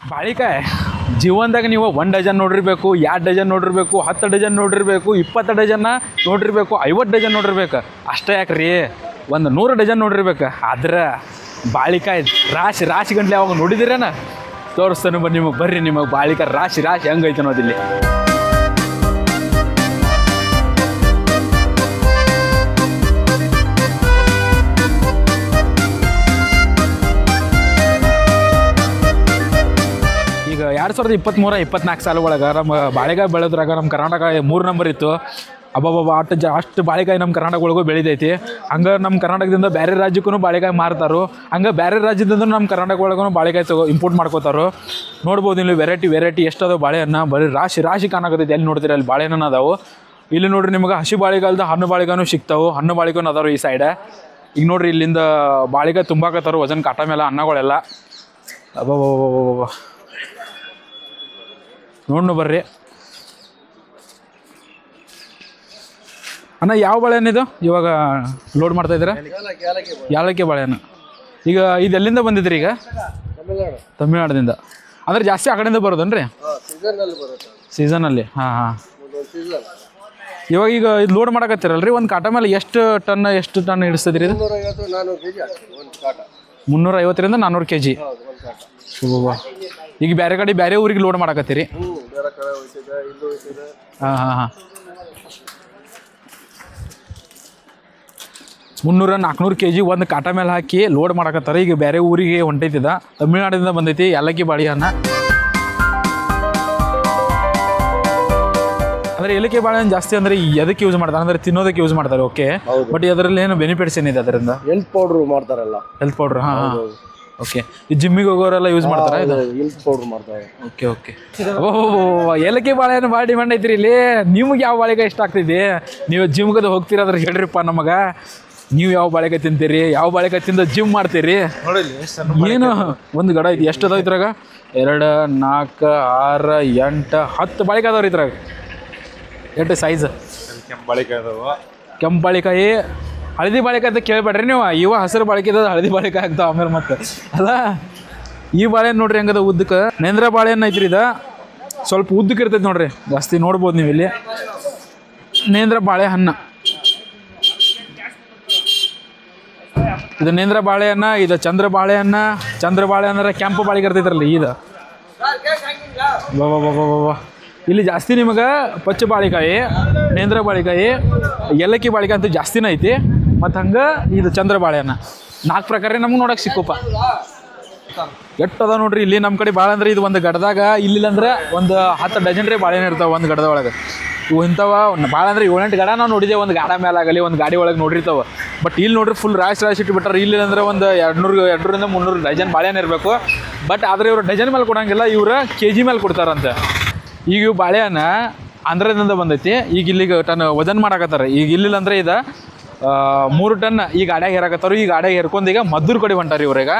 ಬಾಳಿಕಾಯಿ ಜೀವನದಾಗ ನೀವು 1 ಡಜನ್ ನೋಡಿರ್ಬೇಕು, 2 ಡಜನ್ ನೋಡಿರ್ಬೇಕು, 10 ಡಜನ್ ನೋಡಿರ್ಬೇಕು, 20 ಡಜನ್ನ ನೋಡಿರ್ಬೇಕು, 50 ಡಜನ್ ನೋಡಿರ್ಬೇಕು. ಅಷ್ಟೇ ಯಾಕ್ರಿ, ಒಂದು 100 ಡಜನ್ ನೋಡಿರ್ಬೇಕು. ಆದ್ರೆ ಬಾಳಿಕಾಯಿ ರಾಶಿ ಗಂಟ್ಲೆ ಯಾವಾಗ ನೋಡಿದಿರೇನ ತೋರಿಸ್ತಾನೆ ನಿಮಗೆ. ಬರ್ರಿ ನಿಮಗೆ ಬಾಳಿಕಾಯಿ ರಾಶಿ ಹೆಂಗೈತೆ ಅನ್ನೋದಿಲ್ಲಿ. ಈಗ 2023-24 ಸಾಲ ಒಳಗೆ ನಮ್ಮ ಬಾಳೆಕಾಯಿ ಬೆಳೆದ್ರಾಗ ನಮ್ಮ ಕರ್ನಾಟಕ 3 ನಂಬರ್ ಇತ್ತು. ಅಬ್ಬಬ್ಬ ಅಷ್ಟು ಬಾಳೆಕಾಯಿ ನಮ್ಮ ಕರ್ನಾಟಕ ಒಳಗೂ ಬೆಳೆದೈತಿ. ಹಂಗೆ ನಮ್ಮ ಕರ್ನಾಟಕದಿಂದ ಬೇರೆ ರಾಜ್ಯಕ್ಕೂ ಬಾಳೆಕಾಯಿ ಮಾರ್ತಾರೋ, ಹಂಗೆ ಬೇರೆ ರಾಜ್ಯದಿಂದ ನಮ್ಮ ಕರ್ನಾಟಕ ಒಳಗೂ ಬಾಳೆಕಾಯಿ ಇಂಪೋರ್ಟ್ ಮಾಡ್ಕೋತಾರೋ. ನೋಡ್ಬೋದು ಇಲ್ಲಿ ವೆರೈಟಿ ಎಷ್ಟದ ಬಾಳೆಹಣ್ಣು ಬರೀ ರಾಶಿ ಕಾಣಕತ್ತೈತಿ. ಎಲ್ಲಿ ನೋಡ್ತೀರಿ ಅಲ್ಲಿ ಬಾಳೆಹಣ್ಣು ಅದಾವು. ಇಲ್ಲಿ ನೋಡ್ರಿ ನಿಮ್ಗೆ ಹಸಿ ಬಾಳೆಗಾಲದ ಹಣ್ಣು ಬಾಳೆಗಾನು ಸಿಗ್ತಾವೆ. ಹಣ್ಣು ಬಾಳೆಗಾನು ಅದಾರು ಈ ಸೈಡ್. ಈಗ ನೋಡ್ರಿ ಇಲ್ಲಿಂದ ಬಾಳೆಕಾಯಿ ತುಂಬಾಕತ್ತಾರು ವಜನ್ ಕಾಟ ಮೇಲೆ ಅನ್ನಗಳೆಲ್ಲ. ಅಬ್ಬಬ್ಬ ನೋಡ್ನು ಬರ್ರಿ ಅಣ್ಣ. ಯಾವ ಬಾಳೆಹಣ್ಣಿದು ಇವಾಗ ಲೋಡ್ ಮಾಡ್ತಾ ಇದ್ದೀರಾ? ಯಾಲಕ್ಕಿ ಬಾಳೆಹಣ್ಣು. ಈಗ ಇದು ಎಲ್ಲಿಂದ ಬಂದಿದ್ರಿ? ಈಗ ತಮಿಳ್ನಾಡಿಂದ. ಅಂದ್ರೆ ಜಾಸ್ತಿ ಆ ಕಡೆಯಿಂದ ಬರೋದನ್ರಿ ಸೀಸನಲ್ಲಿ? ಹಾಂ. ಇವಾಗ ಈಗ ಇದು ಲೋಡ್ ಮಾಡಕತ್ತೀರಲ್ರಿ, ಒಂದು ಕಾಟ ಮೇಲೆ ಎಷ್ಟು ಟನ್ ಹಿಡಿಸ್ತದ್ರಿ ಇದು? 350ರಿಂದ 400 kg. ಈಗ ಬೇರೆ ಊರಿಗೆ ಲೋಡ್ ಮಾಡಕತ್ತೀರಿ? ಹಾಂ. 300-400 kg ಒಂದು ಕಾಟ ಮೇಲೆ ಹಾಕಿ ಲೋಡ್ ಮಾಡಕತ್ತಾರೆ. ಈಗ ಬೇರೆ ಊರಿಗೆ ಹೊಂಟೈತಿದ. ತಮಿಳ್ನಾಡಿಂದ ಬಂದೈತಿ ಯಾಲಕ್ಕಿ ಬಾಳೆಹಣ್ಣ. ಅಂದರೆ ಏಲಕ್ಕಿ ಬಾಳೆಹಣ್ಣು ಜಾಸ್ತಿ ಅಂದರೆ ಎದಕ್ಕೆ ಯೂಸ್ ಮಾಡ್ತಾರೆ? ಅಂದರೆ ತಿನ್ನೋದಕ್ಕೆ ಯೂಸ್ ಮಾಡ್ತಾರೆ. ಓಕೆ, ಬಟ್ ಅದರಲ್ಲಿ ಏನು ಬೆನಿಫಿಟ್ಸ್ ಏನಿದೆ ಅದರಿಂದ? ಹೆಲ್ತ್ ಪೌಡ್ರ್ ಮಾಡ್ತಾರಲ್ಲ. Health powder. ಹಾಂ. ಓಕೆ. ಈ ಜಿಮ್ಮಿಗೆ ಹೋಗೋರೆಲ್ಲ ಯೂಸ್ ಮಾಡ್ತಾರೆ ಇದು? ಹೆಲ್ತ್ ಪೌಡ್ರ್ ಮಾಡ್ತಾರೆ. ಓಕೆ. ಏಲಕ್ಕಿ ಬಾಳೆಹಣ್ಣು ಭಾಳ ಡಿಮ್ಯಾಂಡ್ ಐತ್ರಿ ಇಲ್ಲಿ. ನಿಮ್ಗೆ ಯಾವ ಬಾಳೆಕಾಯಿ ಇಷ್ಟ ಆಗ್ತಿದೆ? ನೀವು ಜಿಮ್ಗೆ ಹೋಗ್ತೀರಾದ್ರೆ ಹೇಳ್ರಿಪ್ಪ ನಮಗೆ. ನೀವು ಯಾವ ಬಾಳೆಕಾಯಿ ತಿಂತೀರಿ? ಯಾವ ಬಾಳೆಕಾಯಿ ತಿಂದ ಜಿಮ್ ಮಾಡ್ತೀರಿ? ಏನು ಒಂದು ಗಡ ಐತಿ. ಎಷ್ಟು ಅದಾವ ಇದ್ರಾಗ? 2, 4, 6, 8, 10 ಬಾಳೆಕಾಯಿ ಅದಾವ್ರಿ ಇದ್ರಾಗ. ಎಷ್ಟು ಸೈಜ್? ಕೆಂಪು ಬಾಳೆಕಾಯಿ, ಹಳದಿ ಬಾಳೆಕಾಯಿ ಅಂತ ಕೇಳ್ಬೇಡ್ರಿ ನೀವು. ಇವ ಹಸಿರು ಬಾಳೆಕಾಯಿ ಹಳದಿ ಬಾಳೆಕಾಯಿ ಆಗ್ತಾವ ಆಮೇಲೆ ಮತ್ತೆ ಅಲ್ಲ. ಈ ಬಾಳೆಹಣ್ಣು ನೋಡ್ರಿ ಹೆಂಗದ ಉದ್ದಕ್ಕೆ. ನೇಂದ್ರ ಬಾಳೆಹಣ್ಣು ಐತ್ರಿ ಇದು. ಸ್ವಲ್ಪ ಉದ್ದಕ್ಕೆ ಇರ್ತೈತೆ ನೋಡ್ರಿ, ಜಾಸ್ತಿ ನೋಡ್ಬೋದು ನೀವು ಇಲ್ಲಿ. ನೇಂದ್ರ ಬಾಳೆಹಣ್ಣು ಇದು ನೇಂದ್ರ ಬಾಳೆಹಣ್ಣ. ಇದು ಚಂದ್ರ ಬಾಳೆಹಣ್ಣರ ಕೆಂಪು ಬಾಳಿಗೆ ಇರ್ತೈತ್ರಲ್ಲ ಇದು. ಇಲ್ಲಿ ಜಾಸ್ತಿ ನಿಮಗೆ ಪಚ್ಚ ಬಾಳೆಕಾಯಿ, ನೇಂದ್ರ ಬಾಳೆಕಾಯಿ, ಏಲಕ್ಕಿ ಬಾಳೆಕಾಯಿ ಅಂತೂ ಜಾಸ್ತಿನೇ ಐತಿ. ಮತ್ತು ಹಂಗೆ ಇದು ಚಂದ್ರ ಬಾಳೆಹಣ್ಣ. 4 ಪ್ರಕಾರ ನಮ್ಗೆ ನೋಡೋಕೆ ಸಿಕ್ಕಪ್ಪ. ಎಷ್ಟು ಅದ ನೋಡ್ರಿ ಇಲ್ಲಿ ನಮ್ಮ ಕಡೆ. ಭಾಳ ಅಂದ್ರೆ ಇದು ಒಂದು ಗಡ್ದಾಗ ಇಲ್ಲಿಲ್ಲಂದ್ರೆ ಒಂದು 10 ಡಜನ್ ರೀ ಬಾಳೆಹಣ್ಣು ಇರ್ತಾವೆ ಒಂದು ಗಡದ ಒಳಗೆ. ಇವು ಇಂಥವ ಭಾಳ ಅಂದ್ರೆ 7-8 ಗಡ ನಾವು ನೋಡಿದ್ದೇವೆ ಒಂದು ಗಾಡ ಮೇಲೆ ಆಗಲಿ, ಒಂದು ಗಾಡಿ ಒಳಗೆ ನೋಡಿರ್ತಾವೆ. ಬಟ್ ಇಲ್ಲಿ ನೋಡ್ರಿ ಫುಲ್ ರಾಶಿ ಇಟ್ಬಿಟ್ಟಾರೆ. ಇಲ್ಲಿ ಅಂದ್ರೆ ಒಂದು 200-300 ಡಜನ್ ಬಾಳೆಹಣ್ಣು ಇರಬೇಕು. ಬಟ್ ಆದರೆ ಇವರು ಡಜನ್ ಮೇಲೆ ಕೊಡೋಂಗಿಲ್ಲ, ಇವ್ರು kg ಮೇಲೆ ಕೊಡ್ತಾರಂತೆ. ಈಗ ಇವು ಬಾಳೆಹಣ್ಣು ಆಂಧ್ರದಿಂದ ಬಂದೈತಿ. ಈಗ ಇಲ್ಲಿಗೆ ಟನ್ ವಜನ್ ಮಾಡಾಕತ್ತಾರೆ. ಈಗ ಇಲ್ಲಿಲ್ಲ ಅಂದ್ರೆ ಇದು 3 ಟನ್ ಈ ಗಾಡ್ಯಾಗ ಹೇರಾಕತ್ತಾರು. ಈ ಗಾಡ್ಯಾಗ ಹೇರ್ಕೊಂಡು ಈಗ ಮದ್ದೂರು ಕಡೆ ಹೊಂಟಾರ ಇವ್ರೀಗ.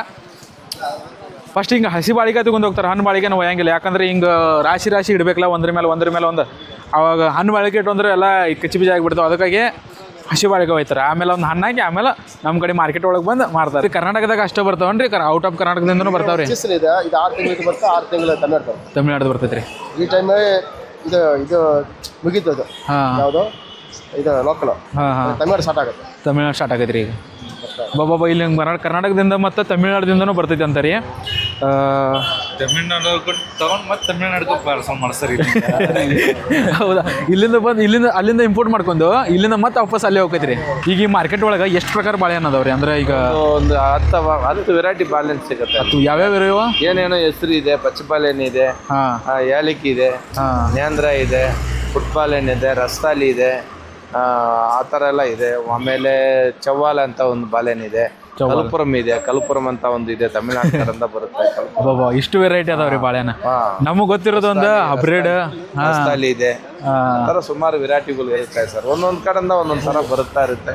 ಫಸ್ಟ್ ಹಿಂಗೆ ಹಸಿ ಬಾಳಿಕಾಯಿ ತಗೊಂಡು ಹೋಗ್ತಾರೆ. ಹಣ್ಣು ಬಾಳಿಕಾಯಿ ಒಯ್ಯಂಗಿಲ್ಲ, ಯಾಕಂದ್ರೆ ಹಿಂಗೆ ರಾಶಿ ಇಡಬೇಕಲ್ಲ, ಒಂದ್ರ ಮೇಲೆ ಒಂದು. ಅವಾಗ ಹಣ್ಣು ಬಾಳಿಕೆ ಇಟ್ಟು ಅಂದ್ರೆ ಎಲ್ಲ ಕಚ್ಚಿ ಬೀಜ ಆಗಿಬಿಡ್ತಾವೆ. ಅದಕ್ಕಾಗಿ ಹಸಿ ಬಾಳಿಕಾಯಿ ಹೋಯ್ತಾರೆ. ಆಮೇಲೆ ಒಂದು ಹಣ್ಣಾಗಿ ಆಮೇಲೆ ನಮ್ಮ ಕಡೆ ಮಾರ್ಕೆಟ್ ಒಳಗೆ ಬಂದು ಮಾರ್ತಾರೆ. ಕರ್ನಾಟಕದಾಗ ಅಷ್ಟೇ ಬರ್ತಾವನ್ರಿ? Out of ಕರ್ನಾಟಕದಿಂದನೂ ಬರ್ತಾವ್ರಿ? ಇದು 6 ತಿಂಗಳಿಗೆ ಬರುತ್ತೆ, 6 ತಿಂಗಳ ತಮಿಳ್ನಾಡು ಬರ್ತೈತ್ರಿ. ಈ ಟೈಮ್ ಇದು ಮುಗೀತು. ಅದು ಯಾವುದು ಇದು ಲೋಕಲ್. ತಮಿಳ್ನಾಡು ಸ್ಟಾರ್ಟ್ ಆಗೈತೆ ಈಗ. ಬಾಬಾ ಇಲ್ಲಿ ಕರ್ನಾಟಕದಿಂದ ಮತ್ತು ತಮಿಳ್ನಾಡಿಂದನೂ ಬರ್ತೈತಿ ಅಂತಾರೆ. ತಮಿಳ್ನಾಡು ತಗೊಂಡು ಮತ್ತೆ ತಮಿಳ್ನಾಡಿಗೆ ಪಾರ್ಸಲ್ ಮಾಡ್ತಾರೆ. ಹೌದಾ? ಅಲ್ಲಿಂದ ಇಂಪೋರ್ಟ್ ಮಾಡ್ಕೊಂಡು ಇಲ್ಲಿಂದ ಮತ್ತೆ ವಾಪಸ್ ಅಲ್ಲೇ ಹೋಗ್ತೈತ್ರಿ. ಈಗ ಈ ಮಾರ್ಕೆಟ್ ಒಳಗೆ ಎಷ್ಟು ಪ್ರಕಾರ ಬಾಳೆಹಣ್ಣು ಅದಾವ್ರಿ? ಅಂದ್ರೆ ಈಗ ಒಂದು 10 ವೆರೈಟಿ ಬಾಳೆಹಣ್ಣು ಸಿಗುತ್ತೆ. ಅದು ಯಾವ್ಯಾವ? ಏನೇನೋ ಹೆಸರು ಇದೆ. ಪಚ್ಚ ಬಾಳೆಹಣ್ಣು ಇದೆ, ಏಲಕ್ಕಿ ಇದೆ, ನೇಂದ್ರ ಇದೆ, ಪುಟ್ ಬಾಳೆಹಣ್ಣು ಇದೆ, ರಸ್ತಾಲಿ ಇದೆ, ಆ ಥರ ಎಲ್ಲ ಇದೆ. ಆಮೇಲೆ ಚವ್ವಾಲ ಅಂತ ಒಂದು ಬಾಳೆಹಣ್ಣು ಇದೆ, ಕಲ್ಪುರಂ ಇದೆ. ಕಲ್ಪುರಂ ಅಂತ ಒಂದು ಇದೆ, ತಮಿಳ್ನಾಡು ಕಡೆಯಿಂದ ಬರುತ್ತೆ. ಇಷ್ಟು ವೆರೈಟಿ ಅದಾವ್ರಿ ಬಾಳೆಹಣ್ಣು. ನಮಗೆ ಗೊತ್ತಿರೋದು ಒಂದು ಹಬ್ರಿಡ್ ರಸ್ತಾಲಿ ಇದೆ. ಆ ಥರ ಸುಮಾರು ವೆರೈಟಿಗಳು ಇರುತ್ತೆ ಸರ್. ಒಂದೊಂದು ಕಡೆಯಿಂದ ಒಂದೊಂದು ಥರ ಬರುತ್ತಾ ಇರುತ್ತೆ.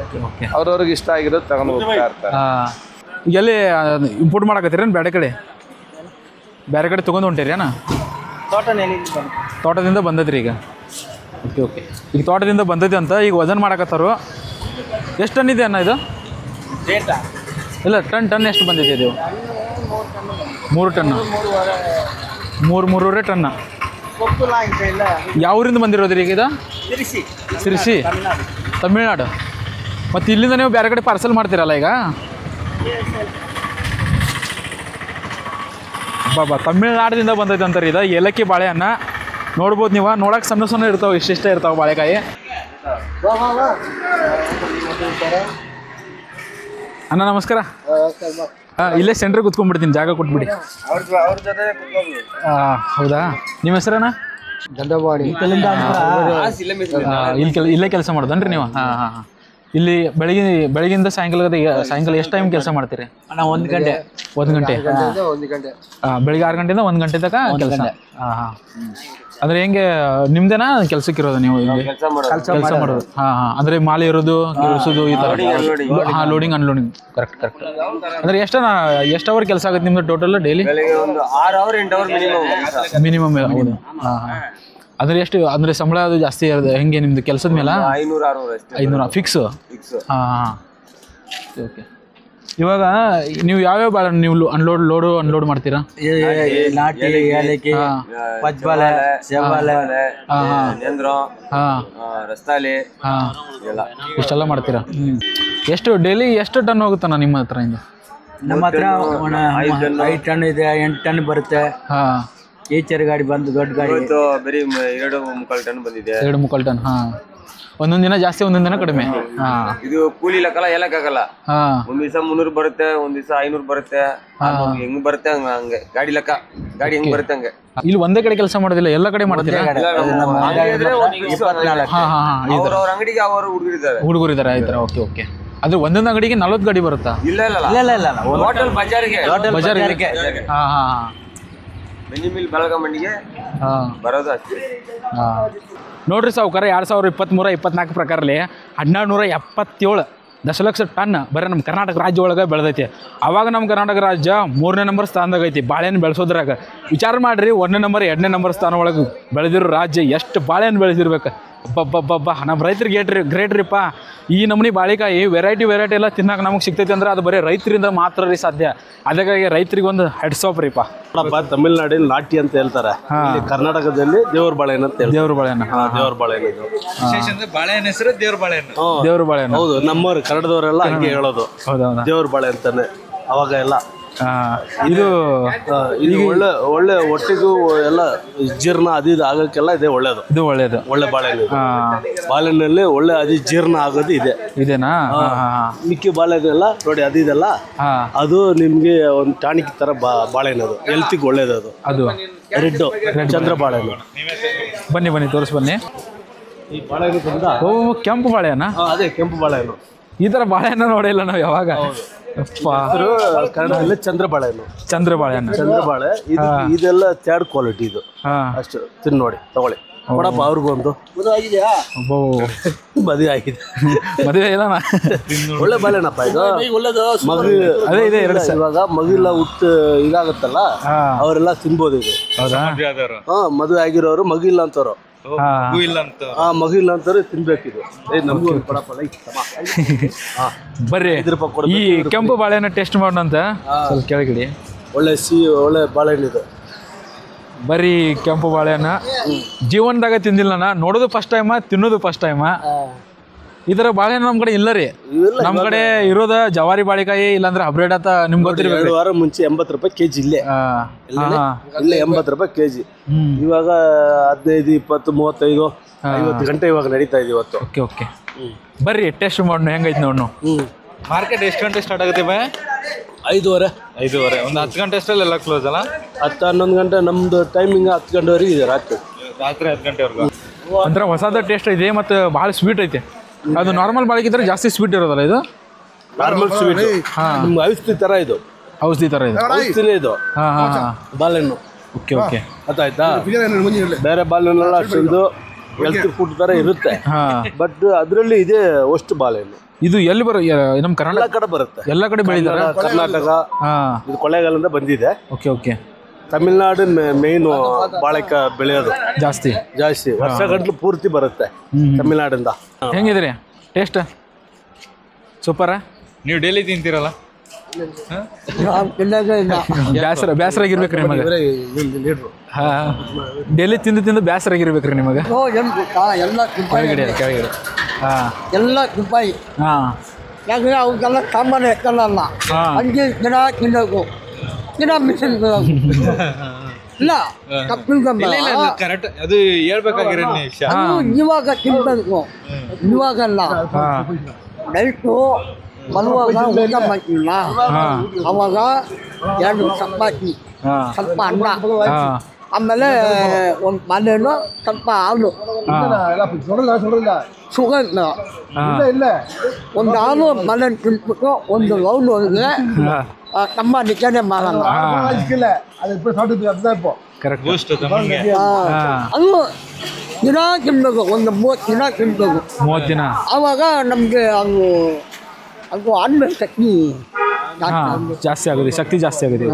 ಅವ್ರವ್ರಿಗೆ ಇಷ್ಟ ಆಗಿರೋದು ತಗೊಂಡು ಹೋಗ್ತಾ ಇರ್ತಾರೆ. ಎಲ್ಲಿ ಇಂಪೋರ್ಟ್ ಮಾಡಕತ್ತೀರೇನು? ಬೇರೆ ಕಡೆ ತೊಗೊಂಡು ಹೊಂಟೀರಿ ಅಣ್ಣ? ತೋಟದಿಂದ ಬಂದದ್ರಿ ಈಗ. ಓಕೆ. ಈಗ ತೋಟದಿಂದ ಬಂದೈತಿ ಅಂತ ಈಗ ವಜನ್ ಮಾಡಕತ್ತಾರು. ಎಷ್ಟು ಟನ್ ಇದೆ ಅಣ್ಣ ಇದು? ಇಲ್ಲ, ಟನ್ ಎಷ್ಟು ಬಂದಿದೆ ಇದು? 3 ಟನ್. 3 ಟನ್. ಯಾವೂರಿಂದ ಬಂದಿರೋದ್ರಿ ಈಗ ಇದು? ಸಿರ್ಸಿ, ತಮಿಳ್ನಾಡು. ಮತ್ತು ಇಲ್ಲಿಂದ ನೀವು ಬೇರೆ ಕಡೆ ಪಾರ್ಸಲ್ ಮಾಡ್ತೀರಲ್ಲ ಈಗ? ಬಾಬಾ, ತಮಿಳ್ನಾಡಿನಿಂದ ಬಂದೈತೆ ಅಂತಾರೆ ಇದು ಏಲಕ್ಕಿ ಬಾಳೆಹಣ್ಣ. ನೋಡ್ಬೋದು ನೀವು, ನೋಡೋಕೆ ಸಣ್ಣ ಸಣ್ಣ ಇರ್ತಾವೆ, ಇಷ್ಟಿಷ್ಟ ಇರ್ತಾವೆ ಬಾಳೆಕಾಯಿ. ಅಣ್ಣ ನಮಸ್ಕಾರ. ಇಲ್ಲೇ ಸೆಂಟ್ರಿಗೆ ಕುತ್ಕೊಂಡ್ಬಿಡ್ತೀನಿ, ಜಾಗ ಕೊಟ್ಬಿಡಿ. ಹೌದಾ, ನಿಮ್ಮ ಹೆಸರಣ್ಣ? ಇಲ್ಲೇ ಕೆಲಸ ಮಾಡೋದನ್ರಿ ನೀವು? ಹಾಂ. ಇಲ್ಲಿ ಬೆಳಗಿಂದ ಸಾಯಂಕಾಲ ಎಷ್ಟು ಟೈಮ್ ಕೆಲಸ ಮಾಡ್ತೀರಿ? 1 ಗಂಟೆ. ಬೆಳಿಗ್ಗೆ 6 ಗಂಟೆಯಿಂದ 1 ಗಂಟೆ ತನಕ ಕೆಲಸ. ಹಾಂ. ಅಂದ್ರೆ ಹೆಂಗೆ ನಿಮ್ದೇನಾ ಕೆಲ್ಸಕ್ಕೆ ಇರೋದು ನೀವು? ಕೆಲಸ ಮಾಡೋದು. ಅಂದ್ರೆ ಮಾಲೆ ಇರೋದು, ಇಳಿಸೋದು, ಈ ಥರ? Loading unloading. ಕರೆಕ್ಟ್. ಅಂದ್ರೆ ಎಷ್ಟು ಅವರ್ ಕೆಲಸ ಆಗುತ್ತೆ ನಿಮ್ದು total daily? 6 hour 8 hour minimum. ಹೌದು. ಅಂದ್ರೆ ಎಷ್ಟು ಅಂದ್ರೆ ಸಂಬಳ ಅದು ಜಾಸ್ತಿ ಇರೋದು ಹೆಂಗೆ ನಿಮ್ದು ಕೆಲಸದ ಮೇಲೆ? 500 ಫಿಕ್ಸ್. ಹಾಂ. ಓಕೆ. ಇವಾಗ ನೀವು ಯಾವ್ಯಾವ ಬಾಳೆಹಣ್ಣು ನೀವು ಅನ್ಲೋಡ್ ಮಾಡ್ತೀರಾ? ನಾಟಿ, ಏಲಕ್ಕಿ, ಪಚ್ಚಬಾಳೆ, ಸೇಬಾಳೆ, ರಸ್ತಾಲಿ, ಇಷ್ಟೆಲ್ಲ ಮಾಡ್ತೀರಾ? ಎಷ್ಟು ಡೈಲಿ ಎಷ್ಟು ಟನ್ ಹೋಗುತ್ತಣ್ಣ ನಿಮ್ಮ ಹತ್ರ? ನಮ್ಮ ಹತ್ರ 5 ಟನ್ ಇದೆ, 8 ಟನ್ ಬರುತ್ತೆ. ಏಚರ್ ಗಾಡಿ ಬಂದು ದೊಡ್ಡ ಗಾಡಿ ಬರೀ 2.25 ಟನ್ ಬಂದಿದೆ. 2.25 ಟನ್. ಒಂದೊಂದ್ ದಿನ ಜಾಸ್ತಿ, ಒಂದೊಂದ್ ದಿನ ಕಡಿಮೆ. ಇದು ಕೂಲಿ ಲೆಕ್ಕಲ್ಲ, ಹೇಳಕ್ಕಾಗಲ್ಲ. ಒಂದ್ ದಿವಸ 300 ಬರುತ್ತೆ, ಒಂದ್ ದಿವಸ 500 ಬರುತ್ತೆ. ಹೆಂಗ್ ಬರುತ್ತೆ ಹಂಗೆ ಗಾಡಿ ಲೆಕ್ಕ, ಗಾಡಿ ಹೆಂಗ್ ಬರುತ್ತೆ ಹಂಗೆ. ಇಲ್ಲಿ ಒಂದೇ ಕಡೆ ಕೆಲಸ ಮಾಡೋದಿಲ್ಲ, ಎಲ್ಲ ಕಡೆ ಮಾಡ್ತೀರಾ? ಅವ್ರ ಅಂಗಡಿಗೆ ಅವರು ಹುಡುಗರಿದ್ದಾರೆ. ಆಯ್ತರ. ಓಕೆ. ಅದು ಒಂದೊಂದು ಅಂಗಡಿಗೆ 40 ಗಾಡಿ ಬರುತ್ತಾ? ಇಲ್ಲ. ಹೋಟೆಲ್ ಬಜಾರ್ಗೆ. ಮಿನಿ ಮಿಲ್ ಬೆಳಗಮಣ್ಣಿಗೆ ಬರೋದು ಅಷ್ಟೇ. ನೋಡ್ರಿ ಸಾವುಕಾರ, 2023-24 ಪ್ರಕಾರಲಿ 1277 ದಶಲಕ್ಷ ಟನ್ ಬರೀ ನಮ್ಮ ಕರ್ನಾಟಕ ರಾಜ್ಯ ಒಳಗೆ ಬೆಳೆದೈತಿ. ಅವಾಗ ನಮ್ಮ ಕರ್ನಾಟಕ ರಾಜ್ಯ 3ನೇ ನಂಬರ್ ಸ್ಥಾನದಾಗ ಐತಿ ಬಾಳೆಹಣ್ಣು ಬೆಳೆಸೋದ್ರಾಗ. ವಿಚಾರ ಮಾಡಿರಿ, 1ನೇ ನಂಬರ್ 2ನೇ ನಂಬರ್ ಸ್ಥಾನ ಒಳಗೆ ಬೆಳೆದಿರೋ ರಾಜ್ಯ ಎಷ್ಟು ಬಾಳೆಹಣ್ಣು ಬೆಳೆದಿರ್ಬೇಕು. ಅಬ್ಬಬ್ಬಬ್ಬ, ನಮ್ಮ ರೈತರಿಗೆ ಗ್ರೇಟ್ ರೀಪ್ಪ. ಈ ನಮೂನಿ ಬಾಳೆಕಾಯಿ ವೆರೈಟಿ ಎಲ್ಲ ತಿನ್ನಕ್ಕೆ ನಮಗೆ ಸಿಗ್ತೈತಿ ಅಂದ್ರೆ ಅದು ಬರೀ ರೈತರಿಂದ ಮಾತ್ರ ರೀ ಸಾಧ್ಯ. ಅದಕ್ಕಾಗಿ ರೈತರಿಗೆ ಒಂದು ಹೆಡ್ಸ್ ಆಫ್ ರೀಪ. ತಮಿಳ್ನಾಡಿನ ನಾಟಿ ಅಂತ ಹೇಳ್ತಾರೆ, ಕರ್ನಾಟಕದಲ್ಲಿ ದೇವ್ರ ಬಾಳೆಹಣ್ಣು ಅಂತ ಹೇಳ್ತಾರೆ. ದೇವ್ರ ಬಾಳೆಹಣ್ಣು. ದೇವ್ರ ಬಾಳೆಹಣ್ಣು ಬಾಳೆಹಣ್ಣು ಹೆಸರು ದೇವ್ರ ಬಾಳೆಹಣ್ಣು. ದೇವ್ರ ಬಾಳೆಹಣ್ಣು. ಹೌದು, ನಮ್ಮವ್ರು ಕನ್ನಡದವರೆಲ್ಲ ಹಂಗೆ ಹೇಳೋದು, ದೇವ್ರ ಬಾಳೆ ಅಂತಾನೆ. ಅವಾಗ ಎಲ್ಲ ಇದು ಒಳ್ಳೆ ಹೊಟ್ಟೆಗೂ ಎಲ್ಲ ಜೀರ್ಣ ಅದು ಆಗಕ್ಕೆಲ್ಲ ಇದೆ ಒಳ್ಳೇದು. ಇದು ಒಳ್ಳೇದು, ಒಳ್ಳೆ ಬಾಳೆಹಣ್ಣು. ಬಾಳೆಹಣ್ಣಲ್ಲಿ ಒಳ್ಳೆ ಅದು ಜೀರ್ಣ ಆಗೋದು ಇದೇನಾ? ಮಿಕ್ಕಿ ಬಾಳೆಹಣ್ಣೆಲ್ಲ ನೋಡಿ ಅದು ಇದೆಲ್ಲ, ಅದು ನಿಮ್ಗೆ ಒಂದು ಟಾನಿಕ್ ತರ ಬಾಳೆಹಣ್ಣು. ಅದು ಹೆಲ್ತಿಗೆ ಒಳ್ಳೇದು. ಅದು ರೆಡ್ ಚಂದ್ರ ಬಾಳೆಹಣ್ಣು. ಬನ್ನಿ ತೋರಿಸ್. ಈ ಬಾಳೆಹಣ್ಣು ಕೆಂಪು ಬಾಳೆಹಣ್ಣ. ಅದೇ ಕೆಂಪು ಬಾಳೆಹಣ್ಣು. ಈ ತರ ಬಾಳೆಹಣ್ಣು ನೋಡಿಲ್ಲ ನಾವು ಯಾವಾಗ. ಕನ್ನಡದಲ್ಲಿ ಚಂದ್ರ ಬಾಳೆಹಣ್ಣು. ಚಂದ್ರ ಬಾಳೆ ಇದೆಲ್ಲ 3rd ಕ್ವಾಲಿಟಿ. ಇದು ಅಷ್ಟು ತಿನ್ ನೋಡಿ, ತಗೊಳ್ಳಿ. ಕೊಡಪ್ಪ ಅವ್ರಿಗೂ ಒಂದು. ಮದುವೆ ಆಗಿದೆ. ಮದುವೆ ಇಲ್ಲ. ಒಳ್ಳೆ ಬಾಳೆಹಣ್ಣಪ್ಪ ಇದು. ಮಗು ಇವಾಗ ಮಗುಲ್ಲ ಹುಟ್ಟು ಇದಾಗತ್ತಲ್ಲ, ಅವರೆಲ್ಲ ತಿನ್ಬೋದು ಇದು. ಮದುವೆ ಆಗಿರೋರು ಮಗು ಇಲ್ಲ ಅಂತವ್ರು, ಮಗು ಇಲ್ಲ ಅಂತಾರೆ ತಿನ್ಬೇಕಿದು. ನಮಗೂ ಬರ್ರಿ, ಈ ಕೆಂಪು ಬಾಳೆಹಣ್ಣು ಟೇಸ್ಟ್ ಮಾಡೋಣಂತ. ಸ್ವಲ್ಪ ಕೆಳಗಡೆ. ಒಳ್ಳೆ ಬಾಳೆಹಣ್ಣು ಇದು. ಬರೀ ಕೆಂಪು ಬಾಳೆಹಣ್ಣ ಜೀವನದಾಗ ತಿಂದಿಲ್ಲ ನಾನು, ನೋಡೋದು ಫಸ್ಟ್ ಟೈಮ, ತಿನ್ನೋದು ಫಸ್ಟ್ ಟೈಮ. ಈ ಥರ ಬಾಳೆಹಣ್ಣು ನಮ್ಮ ಕಡೆ ಇಲ್ಲ ರೀ. ನಮ್ಮ ಕಡೆ ಇರೋದ ಜವಾರಿ ಬಾಳೆಕಾಯಿ, ಇಲ್ಲಾಂದ್ರೆ ಹಬ್ರಿಡ್ ಅಂತ ನಿಮ್ಗೆ ಗೊತ್ತಿರ್ಬೇಕು. 2 ವಾರ ಮುಂಚೆ 80 ರೂಪಾಯಿ ಕೆಜಿ ಇಲ್ಲೇ 80 ರೂಪಾಯಿ ಕೆಜಿ. ಇವಾಗ 15, 20, 35, 50 ಗಂಟೆ ಇವಾಗ ನಡೀತಾ ಇದೆ ಇವತ್ತು. ಓಕೆ. ಬರ್ರಿ ಟೇಸ್ಟ್ ಮಾಡೋಣ ಹೆಂಗೈತೆ ನೋಡೋಣ. ಮಾರ್ಕೆಟ್ ಎಷ್ಟು ಗಂಟೆ ಸ್ಟಾರ್ಟ್ ಆಗುತ್ತೆ ಬೈ? 5:30. ಒಂದು 10 ಗಂಟೆ ಅಷ್ಟರಲ್ಲಿ ಎಲ್ಲ ಕ್ಲೋಸ್ ಅಲ್ಲ? 10-11 ಗಂಟೆ ನಮ್ದು ಟೈಮಿಂಗ್. 10 ಗಂಟೆವರೆಗೆ ಇದೆ ರಾತ್ರಿ 10 ಗಂಟೆವರೆಗೂ. ಒಂಥರ ಹೊಸದ ಟೇಸ್ಟ್ ಐತೆ ಮತ್ತು ಭಾಳ ಸ್ವೀಟ್ ಐತೆ. ಅದು ನಾರ್ಮಲ್ ಬಾಳೆಗಿದ್ರೆ ಜಾಸ್ತಿ ಸ್ವೀಟ್ ಇರೋದಲ್ಲ ಇದು? Normal sweet. ನಿಮ್ಗೆ ಔಷಧಿ ಥರ ಇದು. ಔಷಧಿ ಥರ ಇದು. ಔಷಧಿನೇ ಇದು ಬಾಳೆಹಣ್ಣು. ಓಕೆ. ಗೊತ್ತಾಯ್ತಾ? ಬೇರೆ ಬಾಳೆಹಣ್ಣೆಲ್ಲ ಅಷ್ಟೊಂದು ಹೆಲ್ತ್ ಫುಡ್ ಥರ ಇರುತ್ತೆ, ಬಟ್ ಅದರಲ್ಲಿ ಇದೆ ಅಷ್ಟು ಬಾಳೆಹಣ್ಣು. ಇದು ಎಲ್ಲಿ ನಮ್ಮ ಕರ್ನಾಟಕ ಕಡೆ ಬರುತ್ತೆ, ಎಲ್ಲ ಕಡೆ ಬೆಳೀತಾರೆ. ಕರ್ನಾಟಕ ಇದು ಕೊಳ್ಳೇಗಾಲದಿಂದ ಬಂದಿದೆ. ಓಕೆ. ತಮಿಳ್ನಾಡು ಮೇನ್ ಬಾಳೆಕಾಯಿ ಬೆಳೆಯೋದು ಜಾಸ್ತಿ. ವರ್ಷಗಂಟ್ಲು ಪೂರ್ತಿ ಬರುತ್ತೆ ತಮಿಳ್ನಾಡಿಂದ. ಹೆಂಗಿದ್ರಿ ಟೇಸ್ಟ್? ಸೂಪರ. ನೀವು ಡೈಲಿ ತಿಂತೀರಲ್ಲ? ಬೇಸರಾಗಿರ್ಬೇಕ್ರಿ ನಿಮಗೆ? ಹಾಂ, ಡೈಲಿ ತಿಂದು ಬೇಸರಾಗಿರ್ಬೇಕ್ರಿ ನಿಮಗೆ? ಎಲ್ಲ ಕೆಳಗಡೆ ಕೆಳಗಡೆ. ಹಾಂ, ಎಲ್ಲ ರೂಪಾಯಿ. ಹಾಂ, ಯಾಕಂದ್ರೆ ಅವಕ್ಕೆಲ್ಲ ಸಾಮಾನು ಎತ್ತಲ್ಲ. ಹಂಗೆ ದಿನ ತಿನ್ನೋದು, ದಿನ ಮಿಷನ್ ಇಲ್ಲ ಕರೆಕ್ಟ್. ಅದು ಹೇಳ್ಬೇಕಾಗಿರೋ ಇವಾಗ ತಿನ್ಬೇಕು, ಇವಾಗಲ್ಲ. ನೈಟು ಮಲುವಾಗ ಊಟ ಮಾಡ್ತಿಲ್ಲ, ಅವಾಗ 2 ಚಪಾತಿ, ಸ್ವಲ್ಪ ಅನ್ನ, ಆಮೇಲೆ ಒಂದು ಮನೇನು ಸ್ವಲ್ಪ ಹಾಲು, ಶುಗರ್ ಒಂದು ಹಾಲು ಮನೆ ತಿನ್ಬಿಟ್ಟು ಒಂದು ಲೌನ್ ಹೋದ್ರೆ ತಮ್ಮ ನಿಜನೇ ಮಾಡಲ್ಲ. ಅದು ದಿನ ತಿನ್ಬೇಕು, ಒಂದು 30 ದಿನ ತಿನ್ಬೇಕು. 30 ದಿನ ಆವಾಗ ನಮಗೆ ಅದು ಆದ್ಮೇಲೆ ಶಕ್ತಿ ಜಾಸ್ತಿ ಆಗೋದು, ಶಕ್ತಿ ಜಾಸ್ತಿ ಆಗೋದು.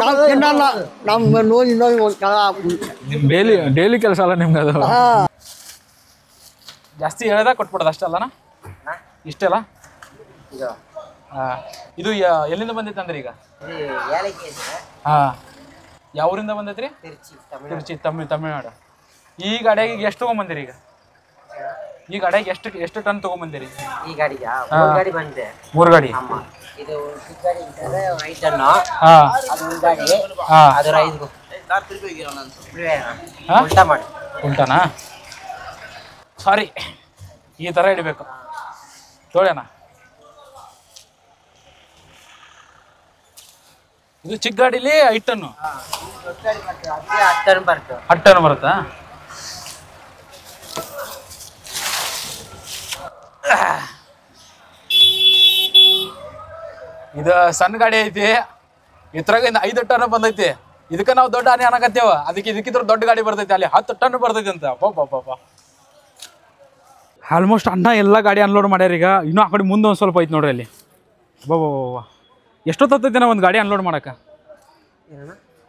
ನಾವು ತಿನ್ನಲ್ಲ, ನಮ್ಗೆ ನೋಡಿ ಒಂಥರ ಡೈಲಿ ಕೆಲಸ ಅಲ್ಲ ನಿಮ್ಗೆ ಅದು. ಜಾಸ್ತಿ ಹೇಳ್ದಾಗ ಕೊಟ್ಬಿಡೋದು ಅಷ್ಟೇ ಅಲ್ಲನಾ? ಇಷ್ಟೆಲ್ಲ? ಹಾಂ, ಇದು ಎಲ್ಲಿಂದ ಬಂದೈತೆ ಅಂದ್ರೆ ಈಗ? ಹಾಂ, ಯಾವ ಊರಿಂದ ಬಂದೈತ್ರಿ? ತಿರುಚಿ, ತಮಿಳ್ನಾಡು. ಈ ಗಾಡಿಯಾಗ ಎಷ್ಟು ತೊಗೊಂಬಂದಿರಿ ಈಗ? ಈ ಗಾಡಿಯಾಗ ಎಷ್ಟು ಟನ್ ತೊಗೊಂಬಂದಿರಿ? ಈ ಗಾಡಿಗೆ 3 ಗಾಡಿ ಬಂದಿದೆ. 3 ಗಾಡಿ? ಇದು ಚಿಕ್ಕ ಗಾಡಿ ಇದ್ದಾರೆ 5 ಟನ್. ಅದು ಒಂದು ಗಾಡಿ, ಅದರ 5 ಉಲ್ಟಾ ಮಾಡಿ. ಉಲ್ಟಾನಾ? ಸಾರಿ, ಈ ಥರ ಹಿಡಿಬೇಕು. ತೊಳೆಯೋಣ. ಇದು ಚಿಕ್ಕ ಗಾಡೀಲಿ 5 ಟನ್ನು? 10 ಟನ್ ಬರುತ್ತೆ. 10 ಟನ್ ಬರುತ್ತಾ? ಇದು ಸಣ್ಣ ಗಾಡಿ ಐತಿ, ಇದ್ರಾಗ 5 ಟನ್ ಬಂದೈತಿ. ಇದಕ್ಕೆ ನಾವು ದೊಡ್ಡ ಆನೆ ಅನ್ನಕತ್ತೇವ, ಇದಕ್ಕಿದ್ರ ದೊಡ್ಡ ಗಾಡಿ ಬರ್ತೈತಿ, ಅಲ್ಲಿ 10 ಟನ್ ಬರ್ತೈತಿ ಅಂತ. ಪಾಪ ಆಲ್ಮೋಸ್ಟ್ ಅಣ್ಣ ಎಲ್ಲ ಗಾಡಿ ಅನ್ಲೋಡ್ ಮಾಡ್ಯಾರ. ಈಗ ಇನ್ನೂ ಆ ಕಡೆ ಮುಂದೆ ಒಂದು ಸ್ವಲ್ಪ ಐತಿ ನೋಡ್ರಿ ಅಲ್ಲಿ. ಬಾಬಾ ಎಷ್ಟೊತ್ತೈತಿ ನಾವು ಒಂದು ಗಾಡಿ ಅನ್ಲೋಡ್ ಮಾಡಕ್ಕೆ?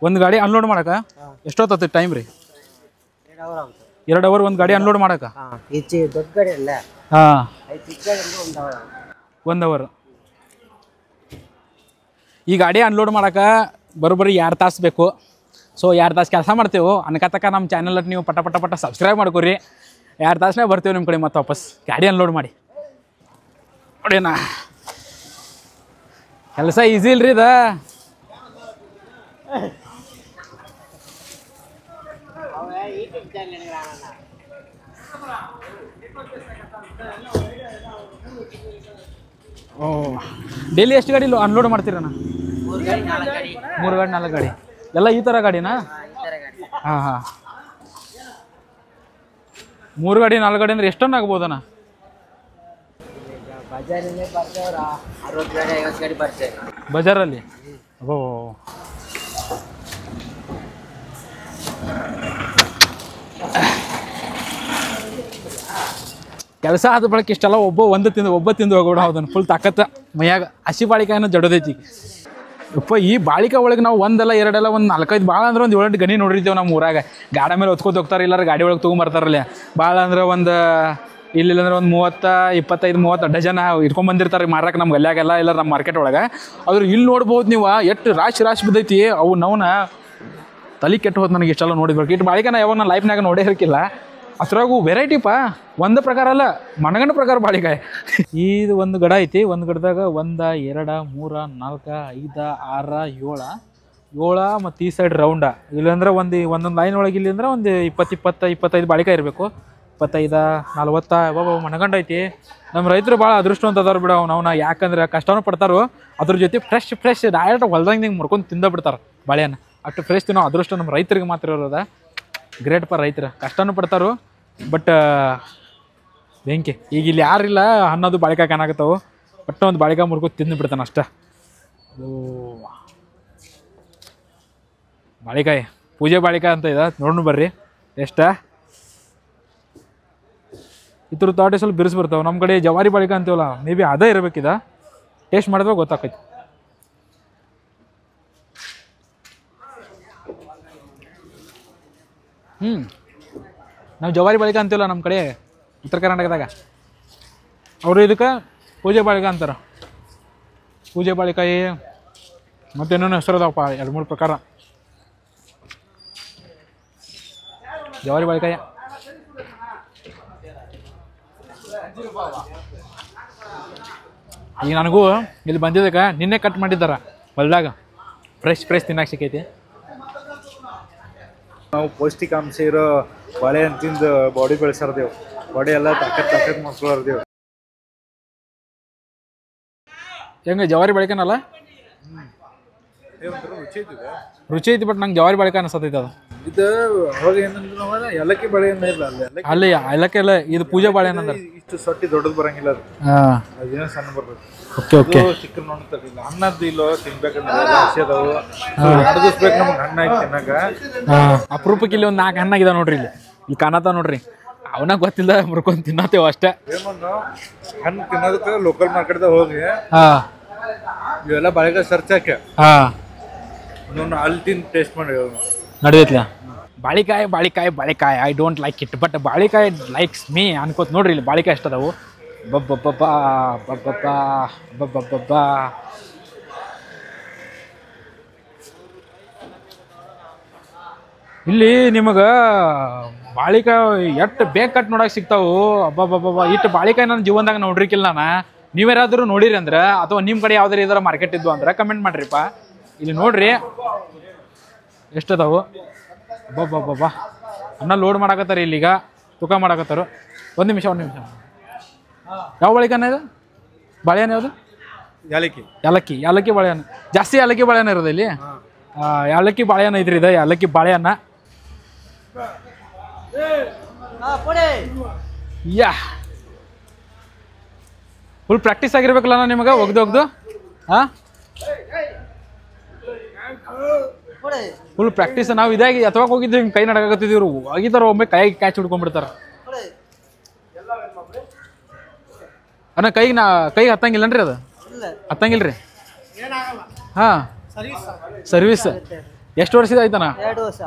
ಒಂದು ಗಾಡಿ ಅನ್ಲೋಡ್ ಮಾಡಕ್ಕೆ ಎಷ್ಟೊತ್ತೈತಿ ಟೈಮ್ ರೀ? 2 ಅವರ್ ಒಂದು ಗಾಡಿ ಅನ್ಲೋಡ್ ಮಾಡಕ್ಕೆ? ದೊಡ್ಡ ಗಾಡಿ ಅಲ್ಲ. ಹಾಂ, 1 ಅವರ್. ಈ ಗಾಡಿ ಅನ್ಲೋಡ್ ಮಾಡಕ್ಕೆ ಬರೋಬ್ಬರಿ 2 ತಾಸು ಬೇಕು. ಸೊ 2 ತಾಸು ಕೆಲಸ ಮಾಡ್ತೇವೆ ಅನ್ಕತಕ್ಕ ನಮ್ಮ ಚಾನಲ್ ನೀವು ಪಟ ಸಬ್ಸ್ಕ್ರೈಬ್ ಮಾಡ್ಕೊರಿ. 2 ತಾಸನೇ ಬರ್ತೀವಿ ನಿಮ್ಮ ಕಡೆ ಮತ್ತೆ ವಾಪಸ್ ಗಾಡಿ ಅನ್ಲೋಡ್ ಮಾಡಿ. ನೋಡಿನಾ ಕೆಲಸ ಈಸಿ ಇಲ್ರಿ ಇದು. ಡೈಲಿ ಎಷ್ಟು ಗಾಡಿ ಅನ್ಲೋಡ್ ಮಾಡ್ತೀರಣ್ಣ? 3 ಗಾಡಿ 4 ಗಾಡಿ. 3 ಗಾಡಿ 4 ಗಾಡಿ ಎಲ್ಲ ಈ ಥರ ಗಾಡಿನಾ? ಹಾಂ, 3 ಗಾಡಿ 4 ಗಾಡಿ ಅಂದ್ರೆ ಎಷ್ಟೊಂದು ಆಗ್ಬೋದಣ್ಣ? ಬಜಾರಲ್ಲಿ ಬರ್ತವ್ರ 60 ಗಾಡಿ 50 ಗಾಡಿ ಬರ್ತೇವೆ ಬಜಾರಲ್ಲಿ. ಓ, ಕೆಲಸ ಆದ ಬಳಕೆ ಇಷ್ಟೆಲ್ಲ ಒಬ್ಬ ತಿಂದು ಹೋಗೋಣ. ಅದನ್ನು ಫುಲ್ ತಾಕತ್ತ ಮೈಯಾಗ. ಹಸಿ ಬಾಳಿಕಾಯಿನ ಜಡೋದೈತಿ. ಯಪ್ಪ, ಈ ಬಾಳಿಕೆ ಒಳಗೆ ನಾವು 1 ಅಲ್ಲ 2 ಅಲ್ಲ ಒಂದು 4-5 ಭಾಳ ಅಂದ್ರೆ ಒಂದು 7-8 ಗಣಿ ನೋಡಿರ್ತೇವೆ ನಮ್ಮ ಊರಾಗ. ಗಾಡಿ ಮೇಲೆ ಹೊತ್ಕೊತ ಹೋಗ್ತಾರೆ, ಇಲ್ಲಾರ ಗಾಡಿ ಒಳಗೆ ತೊಗೊಂಬರ್ತಾರಲ್ಲ. ಭಾಳ ಅಂದ್ರೆ ಒಂದು ಇಲ್ಲಿಲ್ಲಂದ್ರೆ ಒಂದು 30-25-30 ಡಜನ್ ಇಟ್ಕೊಂಡ್ಬಂದಿರ್ತಾರೆ ಮಾರಕ್ಕೆ ನಮ್ಮ ಗಲ್ಯಾಗೆಲ್ಲ ಇಲ್ಲ ನಮ್ಮ ಮಾರ್ಕೆಟ್ ಒಳಗೆ. ಆದ್ರೆ ಇಲ್ಲಿ ನೋಡ್ಬೋದು ನೀವು ಎಷ್ಟು ರಾಶಿ ಬಿದ್ದೈತಿ. ಅವು ನಾವ್ನ ತಲೆ ಕೆಟ್ಟು ಹೋದ್ ನನಗೆ ಇಷ್ಟೆಲ್ಲ ನೋಡಿದ್ಬೇಕು. ಇಟ್ಟು ಬಾಳಿಕೆ ಯಾವಾಗ ನಾನು ಲೈಫ್ನಾಗ ನೋಡೇ ಇರ್ಕಿಲ್ಲ. ಅದ್ರಾಗೂ ವೆರೈಟಿಪ್ಪ, ಒಂದು ಪ್ರಕಾರ ಅಲ್ಲ, ಮನಗಂಡ ಪ್ರಕಾರ ಬಾಳಿಕಾಯಿ. ಇದು ಒಂದು ಗಡ ಐತಿ. ಒಂದು ಗಡದಾಗ 1 2 3 4 5 6 7 ಮತ್ತು ಈ ಸೈಡ್ ರೌಂಡ. ಇಲ್ಲಂದ್ರೆ ಒಂದೊಂದು ಲೈನ್ ಒಳಗೆ ಇಲ್ಲಿ ಅಂದ್ರೆ ಒಂದು 20-25 ಬಾಳಿಕಾಯಿ ಇರಬೇಕು. 25 40 ಬಾಬಾ ಮನಗಂಡ ಐತಿ. ನಮ್ಮ ರೈತರು ಭಾಳ ಅದೃಷ್ಟವಂತ ಅದಾರು ಬಿಡ. ಅವನ್ನ ಯಾಕಂದ್ರೆ ಕಷ್ಟನೂ ಪಡ್ತಾರೋ, ಅದ್ರ ಜೊತೆ ಫ್ರೆಶ್ ಡೈರೆಕ್ಟ್ ಹೊಲ್ದಂಗೆ ಹಿಂಗೆ ಮುರ್ಕೊಂಡು ತಿಂದ ಬಿಡ್ತಾರೆ ಬಾಳೆಹಣ್ಣು. ಅಷ್ಟು ಫ್ರೆಶ್ ತಿನ್ನೋ ಅದೃಷ್ಟ ನಮ್ಮ ರೈತರಿಗೆ ಮಾತ್ರ ಇರೋದ. ಗ್ರೇಟ್ ಪರ್ ರೈತರು. ಕಷ್ಟನೂ ಪಡ್ತಾರೋ, ಬಟ್ ಬೆಂಕಿ. ಈಗ ಇಲ್ಲಿ ಯಾರಿಲ್ಲ ಅನ್ನೋದು ಬಾಳಿಕಾಯಿ ಕಾಣಾಕತ್ತಾವು. ಬಟ್ ಒಂದು ಬಾಳಿಕಾಯಿ ಮುರ್ಕೊಂಡು ತಿಂದು ಬಿಡ್ತಾನೆ ಅಷ್ಟ. ಓ, ಬಾಳಿಕಾಯಿ ಪೂಜೆ ಬಾಳಿಕಾಯಿ ಅಂತ ಇದೆ, ನೋಡೋಣ ಬರ್ರಿ. ಎಷ್ಟ ಇದ್ರ ತೋಟ ಸ್ವಲ್ಪ ಬಿರುಸು ಬರ್ತಾವೆ. ನಮ್ಮ ಕಡೆ ಜವಾರಿ ಬಾಳಿಕಾಯಿ ಅಂತೀವಲ್ಲ, ಮೇ ಬಿ ಅದೇ ಇರಬೇಕಿದ. ಟೇಸ್ಟ್ ಮಾಡಿದ್ರೆ ಗೊತ್ತಾಕೈತಿ. ನಾವು ಜವಾರಿ ಬಾಳಿಕಾಯಿ ಅಂತೀವಲ್ಲ ನಮ್ಮ ಕಡೆ ಉತ್ತರ ಕರ್ನಾಟಕದಾಗ, ಅವರು ಇದಕ್ಕೆ ಪೂಜೆ ಬಾಳಿಕಾಯಿ ಅಂತಾರೆ. ಪೂಜೆ ಬಾಳೆಕಾಯಿ ಮತ್ತೇನೇನೋ ಹೆಸರದವಪ್ಪ 2-3 ಪ್ರಕಾರ. ಜವಾರಿ ಬಾಳೆಕಾಯಿ ಈಗ ನನಗೂ ಇಲ್ಲಿ ಬಂದಿದ್ದಕ್ಕೆ ನಿನ್ನೆ ಕಟ್ ಮಾಡಿದ್ದಾರ ಹೊಲ್ದಾಗ. ಫ್ರೆಶ್ ತಿನ್ನಕ್ಕೆ ಸಿಕ್ಕೈತಿ. ನಾವು ಪೌಷ್ಟಿಕಾಂಶ ಇರೋ ಬಾಳೆ ತಿಂದು ಬಾಡಿ ಬೆಳೆಸರ್ದೇವು. ಬಾಡಿ ಎಲ್ಲ ತಾಕತ್ ಮಾಡ್ಕೊಳರ್ದೇವು. ಹೆಂಗೆ ಜವಾರಿ ಬಾಳೆಕಾನಲ್ಲ ರುಚಿ ಐತಿ, ಬಟ್ ನಂಗೆ ಜವಾರಿ ಬಾಳೆಕಾಯಿ ಅನ್ಸತೈತಿ ಅದು. ಇದು ಅವಾಗ ಏನಂದ್ರೆ ಏಲಕ್ಕಿ ಬಾಳೆ ಇಲ್ಲ ಅಲ್ಲಿ ಏಲಕ್ಕಿ ಎಲ್ಲ ಇದು ಪೂಜೆ ಬಾಳೆ ಏನಂದ್ರೆ ಇಷ್ಟು ಸೊಟ್ಟಿ ದೊಡ್ಡದು ಬರಂಗಿಲ್ಲ ಅದು. ಅದೇನೋ ಸಣ್ಣ ಬರ್ತದೆ. ಓಕೆ ಚಿಕ್ಕ ನೋಡ್ತಿರ್ಲಿಲ್ಲ. ಹಣ್ಣದ್ದು ಇಲ್ಲೋ ತಿನ್ಬೇಕಂದ್ರೆ ಹಸಿ ಅದಾವು. ಅಡಗಿಸ್ಬೇಕು ನಮ್ಗೆ ಹಣ್ಣಾಗಿ ತಿನ್ನಾಕ. ಅಪರೂಪಕ್ಕೆ ಇಲ್ಲಿ ಒಂದು 4 ಹಣ್ಣಾಗಿದಾವ ನೋಡ್ರಿ. ಇಲ್ಲಿ ಕಾಣತಾವ ನೋಡ್ರಿ. ಅವನಾಗ ಗೊತ್ತಿಲ್ಲ ಮುರ್ಕೊಂಡು ತಿನ್ನತ್ತೇವ ಅಷ್ಟೇ. ಹಣ್ಣು ತಿನ್ನೋದಕ್ಕೆ ಲೋಕಲ್ ಮಾರ್ಕೆಟ್ದಾಗ ಹೋಗಿ ಇವೆಲ್ಲ ಬಾಳೆಕಾಯಿ ಸರ್ಚ್ ಹಾಕಿ ಅಲ್ಲಿ ತಿಂದು ಟೇಸ್ಟ್ ಮಾಡಿ ನಡೆದೈತ್ಲ. ಬಾಳಿಕಾಯಿ I don't like it, but ಬಾಳಿಕಾಯಿ ಲೈಕ್ಸ್ ಮೀ ಅನ್ಕೋತ ನೋಡ್ರಿ. ಇಲ್ಲಿ ಬಾಳಿಕಾಯಿ ಎಷ್ಟದಾವು. ಬಬ್ಬಬ್ಬಾ ಇಲ್ಲಿ ನಿಮಗೆ ಬಾಳಿಕಾಯಿ ಎಷ್ಟು ಬೇಗ ಕಟ್ ನೋಡಕ್ಕೆ ಸಿಗ್ತಾವು. ಅಬ್ಬಬ್ಬಬ್ಬ ಇಟ್ಟು ಬಾಳಿಕಾಯಿ ನನ್ನ ಜೀವನದಾಗ ನೋಡ್ರಿಕಿಲ್ಲ ನಾನು. ನೀವ್ಯಾರಾದ್ರೂ ನೋಡಿರಿ ಅಂದ್ರೆ ಅಥವಾ ನಿಮ್ಮ ಕಡೆ ಯಾವ್ದಾರು ಇದಾರ ಮಾರ್ಕೆಟ್ ಇದ್ವು ಅಂದ್ರೆ ಕಮೆಂಟ್ ಮಾಡ್ರಿಪ್ಪ. ಇಲ್ಲಿ ನೋಡ್ರಿ ಎಷ್ಟದಾವು. ಅಬ್ಬಬ್ಬಬ್ಬ ಅನ್ನ ಲೋಡ್ ಮಾಡಾಕತ್ತಾರೆ ಇಲ್ಲಿಗ, ತೂಕ ಮಾಡಾಕತ್ತಾರು. ಒಂದು ನಿಮಿಷ ಯಾವ ಬಾಳೆಕಾಯಿ ಇದು? ಬಾಳೆಹಣ್ಣು ಯಾವುದು? ಏಲಕ್ಕಿ ಬಾಳೆಹಣ್ಣು. ಜಾಸ್ತಿ ಏಲಕ್ಕಿ ಬಾಳೆಹಣ್ಣು ಇರೋದು ಇಲ್ಲಿ. ಏಲಕ್ಕಿ ಬಾಳೆಹಣ್ಣು ಐತ್ರಿ ಇದು. ಏಲಕ್ಕಿ ಬಾಳೆಹಣ್ಣ ಯಾ ಫುಲ್ ಪ್ರಾಕ್ಟೀಸ್ ಆಗಿರ್ಬೇಕಲ್ಲ ನಿಮಗೆ ಒಗ್ದು ಹಾಂ ಫುಲ್ ಪ್ರಾಕ್ಟೀಸ್. ನಾವು ಇದಾಗಿ ಅಥವಾ ಹೋಗಿದ್ದೀವಿ ಹಿಂಗೆ ಕೈ ನಡಕಾಗತ್ತಿದ್ದೀವ್ರು ಹೋಗಿದ್ದಾರ ಒಮ್ಮೆ ಕೈ ಕ್ಯಾಚ್ ಹಿಡ್ಕೊಂಡ್ಬಿಡ್ತಾರ. ಅಣ್ಣ ಕೈಗೆ ಹತ್ತಂಗಿಲ್ಲನ್ರಿ ಅದು? ಹತ್ತಂಗಿಲ್ರಿ. ಹಾಂ ಸರ್ವಿಸ್ ಎಷ್ಟು ವರ್ಷದ ಆಯ್ತಣ್ಣ? 2 ವರ್ಷ.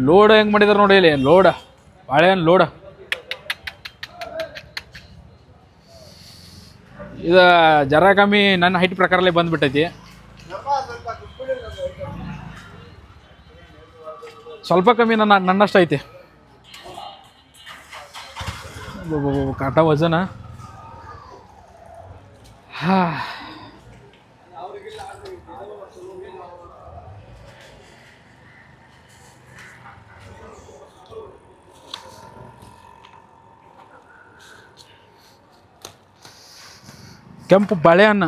ಲೋಡ್ ಹೆಂಗೆ ಮಾಡಿದಾರೆ ನೋಡಿ ಇಲ್ಲಿ. ಲೋಡ್ ಬಾಳೆಹಣ್ಣು ಲೋಡ್. ಇದು ಜರ ಕಮ್ಮಿ ನನ್ನ ಹೈಟ್ ಪ್ರಕಾರಲ್ಲೇ ಬಂದ್ಬಿಟ್ಟೈತಿ. ಸ್ವಲ್ಪ ಕಮ್ಮಿ ನನ್ನಷ್ಟು ಐತಿ. ಕಾಟ ವಜನ. ಕೆಂಪು ಬಾಳೆಹಣ್ಣು.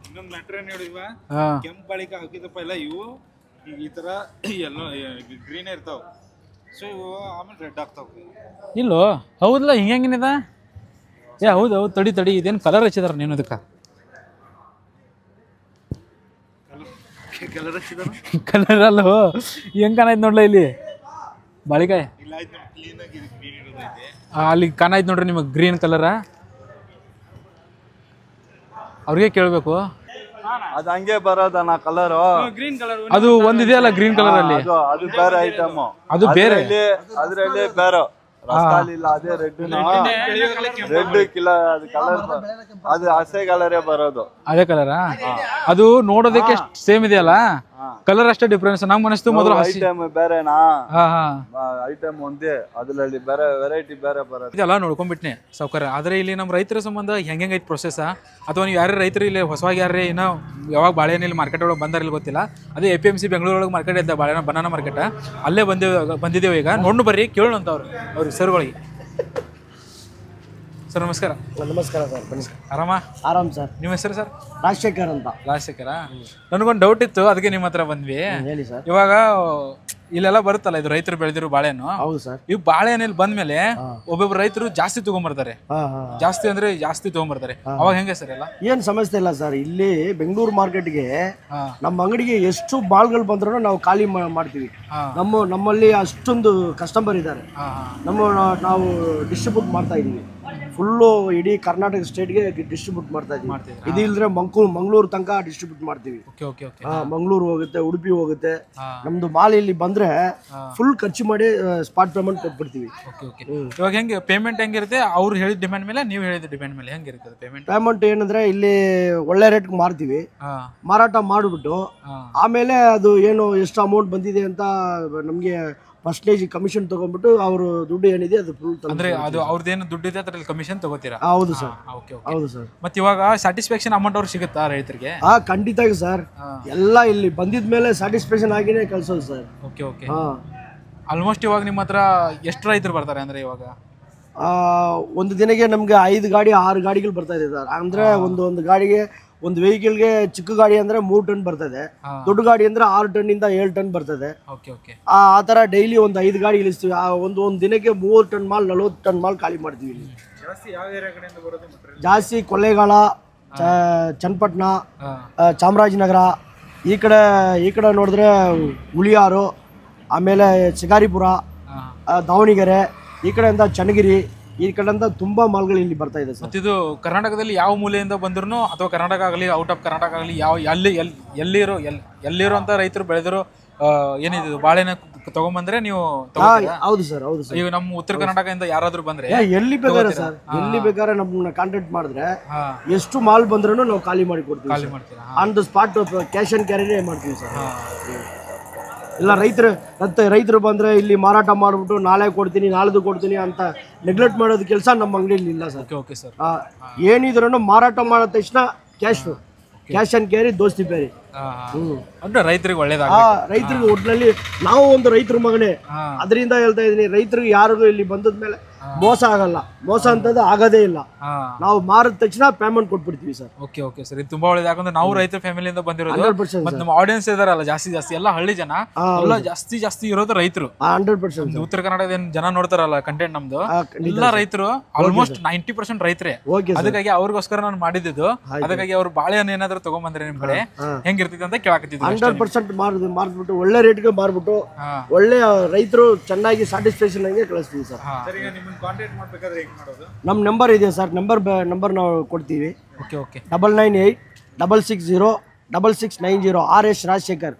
ಇನ್ನೊಂದು ಮ್ಯಾಟ್ರ್ ಏನು ಹೇಳಿ, ಕೆಂಪು ಬಾಳಿಕಾಯಿ ಹಾಕಿದಪ್ಪ ಎಲ್ಲ ಇವು ಈ ಥರ ಎಲ್ಲೋ ಗ್ರೀನೇ ಇರ್ತಾವೆ. ಸೊ ಇವು ಆಮೇಲೆ ರೆಡ್ ಆಗ್ತಾವೆ. ಇಲ್ಲೋ ಹೌದಲ್ಲ ಹಿಂಗೇನಿದ? ಹೌದು ತಡಿ ಇದೇನು ಕಲರ್ ಹಚ್ಚಿದಾರ ನೀನು ಅದಕ್ಕೆ? ಕಲರ್ ಅಲ್ಲೋ ಹೆಂಗೆ ಕಾಣೈತೆ ನೋಡ್ಲ ಇಲ್ಲಿ ಬಾಳಿಕಾಯಿ. ಅಲ್ಲಿ ಕಾಣೈತೆ ನೋಡ್ರಿ ನಿಮಗೆ ಗ್ರೀನ್ ಕಲರ. ಅವ್ರಿಗೆ ಕೇಳಬೇಕು. ಅದು ಹಂಗೆ ಬರೋದಣ್ಣ ಕಲರು. ಅದು ಒಂದಿದೆಯಲ್ಲ ಗ್ರೀನ್ ಕಲರ್ ಅಲ್ಲಿ, ಅದು ಬೇರೆ ಐಟಮ್. ಅದು ಬೇರೆ, ಅದ್ರಲ್ಲಿ ಬೇರೆ ರಸ್ತಾಲಿಲ್ಲ. ಅದೇ ರೆಡ್ ಕಿಲೋ ಅದು ಕಲರ್, ಅದು ಹಸೆ ಕಲರೇ ಬರೋದು. ಅದೇ ಕಲರ. ಅದು ನೋಡೋದಕ್ಕೆ ಸೇಮ್ ಇದೆಯಲ್ಲ, ಕಲರ್ ಅಷ್ಟೇ ಡಿಫ್ರೆನ್ಸ್. ನಮ್ಗೆ ಅನಿಸ್ತು ಮೊದಲು ಐಟಮ್ ಬೇರೆನಾ, ಐಟಮ್ ಒಂದೇ, ಅದ್ರಲ್ಲಿ ಬೇರೆ ವೆರೈಟಿ ಬೇರೆ ಬರೋದು. ಇದೆಲ್ಲ ನೋಡ್ಕೊಂಡ್ಬಿಟ್ನೆ ಸೌಕರ್ಯ. ಆದರೆ ಇಲ್ಲಿ ನಮ್ಮ ರೈತರ ಸಂಬಂಧ ಹೆಂಗೈತೆ ಪ್ರೊಸೆಸ್, ಅಥವಾ ನೀವು ಯಾರೇ ರೈತರು ಇಲ್ಲಿ ಹೊಸವಾಗಿ ಯಾರೇ ಏನೋ ಯಾವಾಗ ಬಾಳೆಹಣ್ಣು ಇಲ್ಲಿ ಮಾರ್ಕೆಟ್ ಒಳಗೆ ಬಂದಾರಿಲ್ಲ ಗೊತ್ತಿಲ್ಲ. ಅದೇ APMC ಬೆಂಗಳೂರೊಳಗೆ ಮಾರ್ಕೆಟ್ ಇದ್ದ ಬಾಳೆಹಣ್ಣು ಬನಾನಾ ಮಾರ್ಕೆಟ್, ಅಲ್ಲೇ ಬಂದಿದ್ದೇವೆ ಈಗ. ನೋಡ್ನು ಬರ್ರಿ, ಕೇಳೋಣ ಅಂತ ಅವ್ರಿಗೆ ಸರ್ಗಳಿಗೆ. ಸರ್ ನಮಸ್ಕಾರ. ನಮಸ್ಕಾರ ಸರ್, ಬನ್ನಿ. ಆರಾಮ್ ಸರ್. ನಿಮ್ಮ ಹೆಸರು ಸರ್? ರಾಜಶೇಖರ್ ಅಂತ. ರಾಜಶೇಖರ. ನನಗೊಂದು ಡೌಟ್ ಇತ್ತು, ಅದಕ್ಕೆ ನಿಮ್ಮ ಹತ್ರ ಬಂದ್ವಿ. ಹೇಳಿ ಸರ್. ಇವಾಗ ಇಲ್ಲೆಲ್ಲ ಬರುತ್ತಲ್ಲ ಇದು ರೈತರು ಬೆಳೆದಿರೋ ಬಾಳೆಹಣ್ಣು. ಹೌದು ಸರ್. ಇವು ಬಾಳೆಹಣ್ಣಲ್ಲಿ ಬಂದ್ಮೇಲೆ ಒಬ್ಬೊಬ್ರು ರೈತರು ಜಾಸ್ತಿ ತಗೊಂಡ್ಬರ್ತಾರೆ. ಜಾಸ್ತಿ ಅಂದ್ರೆ ಜಾಸ್ತಿ ತಗೊಂಡ್ಬರ್ತಾರೆ. ಅವಾಗ ಹೆಂಗೆ ಸರ್ ಎಲ್ಲ? ಏನ್ ಸಮಸ್ಯೆ ಇಲ್ಲ ಸರ್. ಇಲ್ಲಿ ಬೆಂಗಳೂರು ಮಾರ್ಕೆಟ್ಗೆ ನಮ್ಮ ಅಂಗಡಿಗೆ ಎಷ್ಟು ಬಾಳ್ಗಳು ಬಂದ್ರು ನಾವು ಖಾಲಿ ಮಾಡ್ತೀವಿ. ನಮ್ಮಲ್ಲಿ ಅಷ್ಟೊಂದು ಕಸ್ಟಮರ್ ಇದ್ದಾರೆ. ನಾವು ಡಿಸ್ಟ್ರಿಬ್ಯೂಟ್ ಮಾಡ್ತಾ ಇದೀವಿ. ಫುಲ್ಲು ಇಡೀ ಕರ್ನಾಟಕ ಸ್ಟೇಟ್ಗೆ ಡಿಸ್ಟ್ರಿಬ್ಯೂಟ್ ಮಾಡ್ತಾ ಇದ್ದೀವಿ. ಇದು ಇಲ್ಲದ್ರೆ ಮಂಗಳೂರು ತನಕ ಡಿಸ್ಟ್ರಿಬ್ಯೂಟ್ ಮಾಡ್ತೀವಿ. ಮಂಗಳೂರು ಹೋಗುತ್ತೆ, ಉಡುಪಿ ಹೋಗುತ್ತೆ. ನಮ್ದು ಮಾಲ್ ಇಲ್ಲಿ ಬಂದ್ರೆ ಫುಲ್ ಖರ್ಚು ಮಾಡಿ ಸ್ಪಾಟ್ ಪೇಮೆಂಟ್ ಕೊಟ್ಬಿಡ್ತೀವಿ. ಇವಾಗ ಹೆಂಗೆ ಪೇಮೆಂಟ್ ಹೆಂಗಿರುತ್ತೆ? ಅವ್ರು ಹೇಳಿದ ಡಿಮ್ಯಾಂಡ್ ಮೇಲೆ, ನೀವು ಹೇಳಿದ ಡಿಮ್ಯಾಂಡ್ ಮೇಲೆ ಹೆಂಗಿರ್ತದೆ ಪೇಮೆಂಟ್? ಏನಂದ್ರೆ ಇಲ್ಲಿ ಒಳ್ಳೆ ರೇಟ್ ಮಾರ್ತೀವಿ, ಮಾರಾಟ ಮಾಡಿಬಿಟ್ಟು ಆಮೇಲೆ ಅದು ಏನು ಎಷ್ಟು ಅಮೌಂಟ್ ಬಂದಿದೆ ಅಂತ ನಮಗೆ ಪರ್ಸೆಂಟೇಜ್ ಕಮಿಷನ್ ತಗೊಂಡ್ಬಿಟ್ಟು ಅವರು ದುಡ್ಡು ಏನಿದೆ ಅದು ಫುಲ್ ಅಂದ್ರೆ ಅದು ಅವ್ರದ್ದೇನು ದುಡ್ಡು ಇದೆ ಅದ್ರಲ್ಲಿ ಕಮಿಷನ್ ತಗೋತೀರಾ? ಹೌದು ಸರ್. ಹೌದು ಸರ್. ಮತ್ತೆ ಇವಾಗ ಸ್ಯಾಟಿಸ್ಫ್ಯಾಕ್ಷನ್ ಅಮೌಂಟ್ ಅವ್ರು ಸಿಗುತ್ತಾ ರೈತರಿಗೆ? ಖಂಡಿತ ಸರ್. ಎಲ್ಲ ಇಲ್ಲಿ ಬಂದಿದ ಮೇಲೆ ಸ್ಯಾಟಿಸ್ಫ್ಯಾಕ್ಷನ್ ಆಗಿನೇ ಕಳ್ಸೋದು ಸರ್. ಆಲ್ಮೋಸ್ಟ್ ಇವಾಗ ನಿಮ್ಮ ಹತ್ರ ಎಷ್ಟು ರೈತರು ಬರ್ತಾರೆ ಅಂದ್ರೆ ಇವಾಗ? ಒಂದು ದಿನಕ್ಕೆ ನಮ್ಗೆ 5 ಗಾಡಿ 6 ಗಾಡಿಗಳು ಬರ್ತಾ ಇದೆ ಸರ್. ಅಂದ್ರೆ ಒಂದು ಗಾಡಿಗೆ ಒಂದು ವೆಹಿಕಲ್ಗೆ ಚಿಕ್ಕ ಗಾಡಿ ಅಂದ್ರೆ 3 ಟನ್ ಬರ್ತದೆ, ದೊಡ್ಡ ಗಾಡಿ ಅಂದ್ರೆ 6 ಟನ್ನಿಂದ 7 ಟನ್ ಬರ್ತದೆ. ಆ ತರ ಡೈಲಿ ಒಂದು 5 ಗಾಡಿ ಇಳಿಸ್ತೀವಿ. ಒಂದು ದಿನಕ್ಕೆ 3 ಟನ್ ಮಾಲ್ 40 ಟನ್ ಮಾಲ್ ಖಾಲಿ ಮಾಡ್ತೀವಿ. ಜಾಸ್ತಿ ಕೊಳ್ಳೇಗಾಲ, ಚನ್ನಪಟ್ಟಣ, ಚಾಮರಾಜನಗರ, ಈ ಕಡೆ ನೋಡಿದ್ರೆ ಹುಳಿಯಾರು, ಆಮೇಲೆ ಶಿಕಾರಿಪುರ, ದಾವಣಗೆರೆ, ಈ ಕಡೆಯಿಂದ ಚನ್ನಗಿರಿ, ಈ ಕಡೆಯಿಂದ ತುಂಬಾ ಮಾಲ್ಗಳು ಇಲ್ಲಿ ಬರ್ತಾ ಇದೆ ಸರ್. ಇದು ಕರ್ನಾಟಕದಲ್ಲಿ ಯಾವ ಮೂಲೆಯಿಂದ ಬಂದ್ರು ಅಥವಾ ಕರ್ನಾಟಕ ಆಗಲಿ ಔಟ್ ಆಫ್ ಕರ್ನಾಟಕ ಆಗಲಿ ಯಾವ ಎಲ್ಲಿರೋ ಅಂತ ರೈತರು ಬೆಳೆದಿರೋ ಏನಿದು ಬಾಳೆನ ತಗೊಂಡ್ಬಂದ್ರೆ ನೀವು? ಹೌದು ಸರ್. ಹೌದು ಸರ್. ಈಗ ನಮ್ಮ ಉತ್ತರ ಕರ್ನಾಟಕದಿಂದ ಯಾರಾದ್ರೂ ಬಂದ್ರೆ ಎಲ್ಲಿ ಬೇಕಾದ್ರೆ ಸರ್, ಎಲ್ಲಿ ಬೇಕಾದ್ರೆ ನಮ್ಮನ್ನ ಕಾಂಟ್ಯಾಕ್ಟ್ ಮಾಡಿದ್ರೆ ಎಷ್ಟು ಮಾಲ್ ಬಂದ್ರೂ ನಾವು ಖಾಲಿ ಮಾಡಿ ಕೊಡ್ತೀವಿ. On the spot cash and ಕ್ಯಾರಿನೇ ಮಾಡ್ತೀವಿ ಸರ್. ಇಲ್ಲ ರೈತರು ಬಂದ್ರೆ ಇಲ್ಲಿ ಮಾರಾಟ ಮಾಡ್ಬಿಟ್ಟು ನಾಳೆ ಕೊಡ್ತೀನಿ ನಾಳ್ದು ಕೊಡ್ತೀನಿ ಅಂತ ನೆಗ್ಲೆಕ್ಟ್ ಮಾಡೋದು ಕೆಲಸ ನಮ್ಮ ಅಂಗಡಿಯಲ್ಲಿ ಇಲ್ಲ ಸರ್. ಏನಿದ್ರು ಮಾರಾಟ ಮಾಡಿದ ತಕ್ಷಣ ಕ್ಯಾಶ್ ಅಂಡ್ ಕ್ಯಾರಿ ದೋಸ್ತಿ ಬೇರೆ. ರೈತರಿಗೆ ಒಳ್ಳೇದಾಗ, ರೈತರಿಗೆ ಒಟ್ಟಿನಲ್ಲಿ ನಾವು ಒಂದು ರೈತರ ಮಗನೇ, ಅದರಿಂದ ಹೇಳ್ತಾ ಇದೀನಿ. ರೈತರಿಗೆ ಯಾರಿಗೂ ಇಲ್ಲಿ ಬಂದದ್ಮೇಲೆ ಮೋಸ ಆಗಲ್ಲ, ಮೋಸ ಅಂತದ್ದು ಆಗೋದೇ ಇಲ್ಲ. ನಾವು ಮಾರಿದ ತಕ್ಷಣ ಪೇಮೆಂಟ್ ಕೊಟ್ಬಿಡ್ತೀವಿ ಸರ್. ಓಕೆ ಸರ್, ಇದು ತುಂಬಾ ಒಳ್ಳೇದು. ಯಾಕಂದ್ರೆ ನಾವು ರೈತರ ಫ್ಯಾಮಿಲಿಯಿಂದ ಬಂದಿರೋದು, ಮತ್ತೆ ನಮ್ಮ ಆಡಿಯನ್ಸ್ ಇದಾರಲ್ಲ ಜಾಸ್ತಿ ಎಲ್ಲ ಹಳ್ಳಿ ಜನ, ಎಲ್ಲ ಜಾಸ್ತಿ ಇರೋದು ರೈತರು. 100% ಉತ್ತರ ಕನ್ನಡದ ಏನ್ ಜನ ನೋಡ್ತಾರಲ್ಲ ಕಂಟೆಂಟ್ ನಮ್ದು, ಎಲ್ಲ ರೈತರು ಆಲ್ಮೋಸ್ಟ್ 90% ರೈತರೇ. ಅದಕ್ಕಾಗಿ ಅವ್ರಿಗೋಸ್ಕರ ನಾನು ಮಾಡಿದ್ದು. ಅದಕ್ಕಾಗಿ ಅವ್ರು ಬಾಳೆಹಣ್ಣು ಏನಾದ್ರು ತಗೊಂಡ್ಬಂದ್ರೆ ನಿಮ್ ಕಡೆ ಹೆಂಗಿರ್ತೈತೆ ಅಂತ ಕೇಳಾಕತ್ತಿದ್ರು. 100% ಮಾರ್ಬಿಟ್ಟು ಒಳ್ಳೆ ರೇಟ್ಗೆ ಮಾರ್ಬಿಟ್ಟು ಒಳ್ಳೆ ರೈತರು ಚೆನ್ನಾಗಿ ಸ್ಯಾಟಿಸ್ಫ್ಯಾಕ್ಷನ್ ಆಗಿ ಕಳಿಸ್ತೀವಿ ಸರ್. ನಮ್ಮ ನಂಬರ್ ಇದೆ ಸರ್, ನಂಬರ್ ನಾವು ಕೊಡ್ತೀವಿ. 9986606690 RS ರಾಜಶೇಖರ್.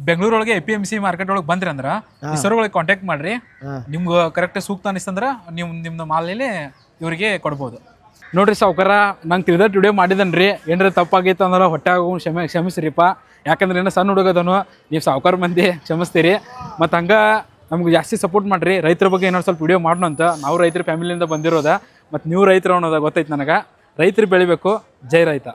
ಬೆಂಗಳೂರೊಳಗೆ APMC ಮಾರ್ಕೆಟ್ ಒಳಗೆ ಬಂದ್ರಿ ಅಂದ್ರ ಈ ಸರ್ ಒಳಗೆ ಕಾಂಟ್ಯಾಕ್ಟ್ ಮಾಡ್ರಿ. ನಿಮ್ಗೆ ಕರೆಕ್ಟ್ ಸೂಕ್ತ ಅನಿಸ್ತಂದ್ರ ನಿಮ್ದು ಮಾಲಲ್ಲಿ ಇವ್ರಿಗೆ ಕೊಡ್ಬೋದು. ನೋಡ್ರಿ ಸಾವ್ಕಾರ, ನಂಗೆ ತಿಳಿದ ವಿಡಿಯೋ ಮಾಡಿದನ್ರಿ. ಏನಾರ ತಪ್ಪಾಗೈತೆ ಅಂದ್ರೆ ಹೊಟ್ಟೆ ಆಗೋ ಕ್ಷಮಿಸ್ರಿಪ್ಪ. ಯಾಕಂದ್ರೆ ಏನೋ ಸಣ್ಣ ಹುಡುಗದನು, ನೀವು ಸಾವ್ಕಾರ ಮಂದಿ ಕ್ಷಮಿಸ್ತೀರಿ. ಮತ್ತು ಹಂಗೆ ನಮ್ಗೆ ಜಾಸ್ತಿ ಸಪೋರ್ಟ್ ಮಾಡಿರಿ. ರೈತರ ಬಗ್ಗೆ ಏನಾದ್ರು ಸ್ವಲ್ಪ ವಿಡಿಯೋ ಮಾಡೋಣ ಅಂತ. ನಾವು ರೈತರ ಫ್ಯಾಮಿಲಿಯಿಂದ ಬಂದಿರೋದ, ಮತ್ತು ನೀವು ರೈತರು ಅನ್ನೋದ ಗೊತ್ತೈತೆ ನನಗೆ. ರೈತರು ಬೆಳಿಬೇಕು. ಜೈ ರೈತ.